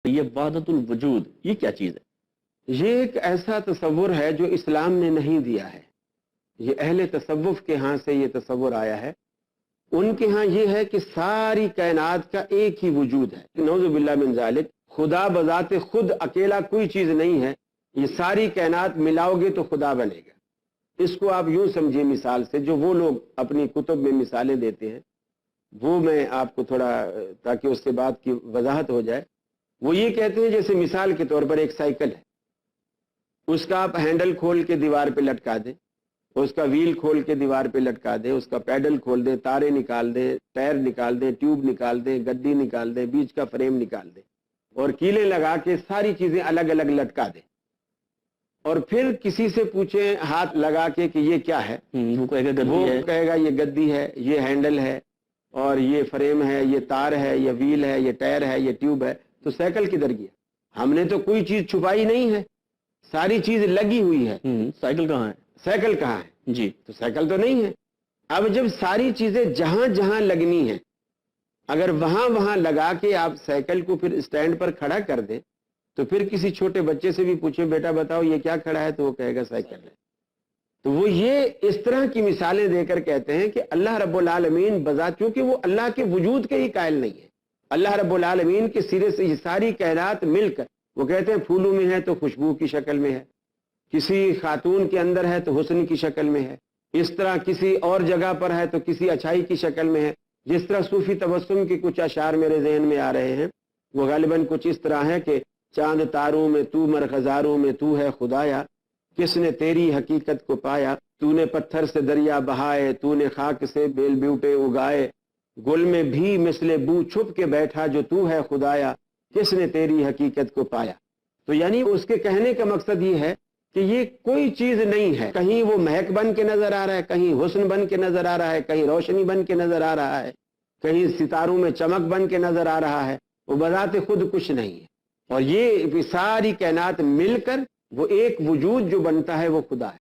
یہ وحدت الوجود یہ کیا چیز ہے؟ یہ ایک ایسا تصور ہے جو اسلام نے نہیں دیا ہے، یہ اہل تصوف کے ہاں سے یہ تصور آیا ہے۔ ان کے ہاں یہ ہے کہ ساری کائنات کا ایک ہی وجود ہے، نعوذ باللہ من ذالک، خدا بذات خود اکیلا کوئی چیز نہیں ہے، یہ ساری کائنات ملاؤ گے تو خدا بنے گا۔ اس کو آپ یوں سمجھیے مثال سے، جو وہ لوگ اپنی کتب میں مثالیں دیتے ہیں وہ میں آپ کو تھوڑا تاکہ اس سے بات کی وضاحت ہو جائے، وہ یہ کہتے ہیں جیسے مثال کے طور پر ایک سائیکل ہے، اس کا آپ ہینڈل کھول کے دیوار پہ لٹکا دیں، اس کا ویل کھول کے دیوار پہ لٹکا دیں، اس کا پیڈل کھول دیں، تارے نکال دیں، ٹائر نکال دیں، ٹیوب نکال دیں، گدی نکال دیں، بیچ کا فریم نکال دیں اور کیلیں لگا کے ساری چیزیں الگ الگ لٹکا دیں، اور پھر کسی سے پوچھیں ہاتھ لگا کے کہ یہ کیا ہے، وہ کہے گا گدی وہ ہے۔ کہے گا یہ گدی ہے، یہ ہینڈل ہے، اور یہ فریم ہے، یہ تار ہے، یہ ویل ہے، یہ ٹائر ہے، یہ ٹیوب ہے۔ تو سائیکل کدھر گیا؟ ہم نے تو کوئی چیز چھپائی نہیں ہے، ساری چیز لگی ہوئی ہے۔ سائیکل کہاں ہے؟ سائیکل کہاں ہے؟ جی تو سائیکل تو نہیں ہے۔ اب جب ساری چیزیں جہاں جہاں لگنی ہیں، اگر وہاں وہاں لگا کے آپ سائیکل کو پھر اسٹینڈ پر کھڑا کر دیں، تو پھر کسی چھوٹے بچے سے بھی پوچھیں بیٹا بتاؤ یہ کیا کھڑا ہے، تو وہ کہے گا سائیکل ہے۔ تو وہ یہ اس طرح کی مثالیں دے کر کہتے ہیں کہ اللہ رب العالمین بذات، چونکہ وہ اللہ کے وجود کے ہی قائل نہیں ہے، اللہ رب العالمین کے سرے سے یہ ساری کائنات مل کر، وہ کہتے ہیں پھولوں میں ہے تو خوشبو کی شکل میں ہے، کسی خاتون کے اندر ہے تو حسن کی شکل میں ہے، اس طرح کسی اور جگہ پر ہے تو کسی اچھائی کی شکل میں ہے۔ جس طرح صوفی تبسم کی کچھ اشعار میرے ذہن میں آ رہے ہیں، وہ غالباً کچھ اس طرح ہے کہ چاند تاروں میں تو، مرغزاروں میں تو ہے خدایا، کس نے تیری حقیقت کو پایا، تو نے پتھر سے دریا بہائے، تو نے خاک سے بیل بیوٹے اگائے، گل میں بھی مثل بو چھپ کے بیٹھا جو تو ہے خدایا، کس نے تیری حقیقت کو پایا۔ تو یعنی اس کے کہنے کا مقصد یہ ہے کہ یہ کوئی چیز نہیں ہے، کہیں وہ مہک بن کے نظر آ رہا ہے، کہیں حسن بن کے نظر آ رہا ہے، کہیں روشنی بن کے نظر آ رہا ہے، کہیں ستاروں میں چمک بن کے نظر آ رہا ہے، وہ بذات خود کچھ نہیں ہے۔ اور یہ ساری کائنات مل کر وہ ایک وجود جو بنتا ہے وہ خدا ہے۔